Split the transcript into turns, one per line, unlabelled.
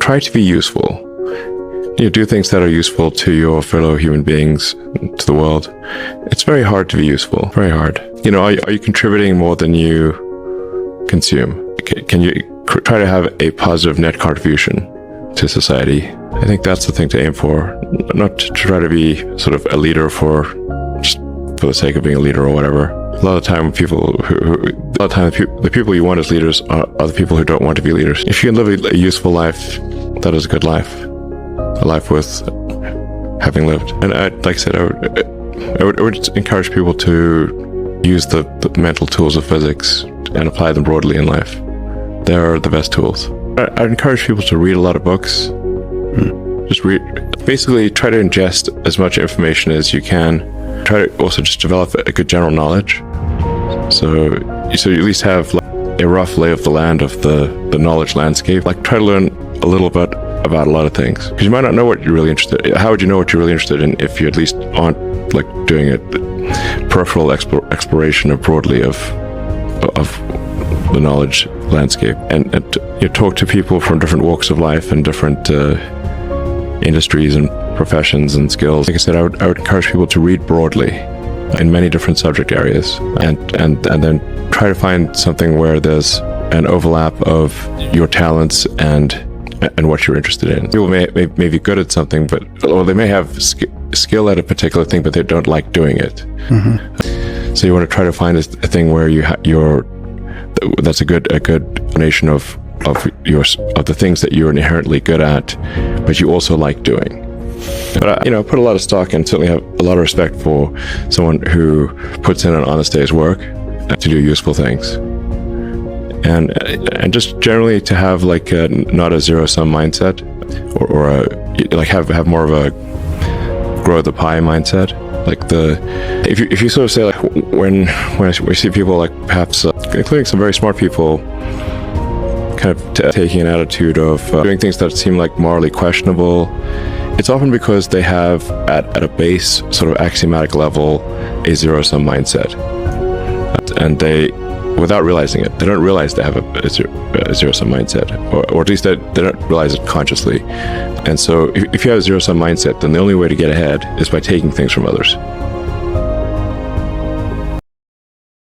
try to be useful. Do things that are useful to your fellow human beings, to the world. It's very hard to be useful, very hard. Are you contributing more than you consume? Can you try to have a positive net contribution to society? I think that's the thing to aim for, not to try to be sort of a leader just for the sake of being a leader or whatever. A lot of the time, the people you want as leaders are the people who don't want to be leaders. If you can live a useful life, that is a good life. A life worth having lived. And like I said, I would encourage people to use the mental tools of physics and apply them broadly in life. They're the best tools. I'd encourage people to read a lot of books. Just read. Basically, try to ingest as much information as you can. Try to also just develop a good general knowledge. So you at least have a rough lay of the land of the knowledge landscape. Try to learn a little bit about a lot of things, because you might not know what you're really interested in. How would you know what you're really interested in if you at least aren't doing a peripheral exploration broadly of the knowledge landscape, and you talk to people from different walks of life and different industries and professions and skills. Like I said, I would encourage people to read broadly in many different subject areas, and then try to find something where there's an overlap of your talents and what you're interested in. People may be good at something, or they may have skill at a particular thing, but they don't like doing it. Mm-hmm. So you want to try to find a thing where that's a good combination of the things that you're inherently good at, but you also like doing. But put a lot of stock and certainly have a lot of respect for someone who puts in an honest day's work to do useful things. And just generally to have not a zero-sum mindset, or have more of a grow the pie mindset. If you sort of say when I see people perhaps including some very smart people kind of taking an attitude of doing things that seem morally questionable, it's often because they have at a base sort of axiomatic level a zero-sum mindset, and they, without realizing it, they don't realize they have a zero-sum mindset, or at least they don't realize it consciously. And so if you have a zero-sum mindset, then the only way to get ahead is by taking things from others.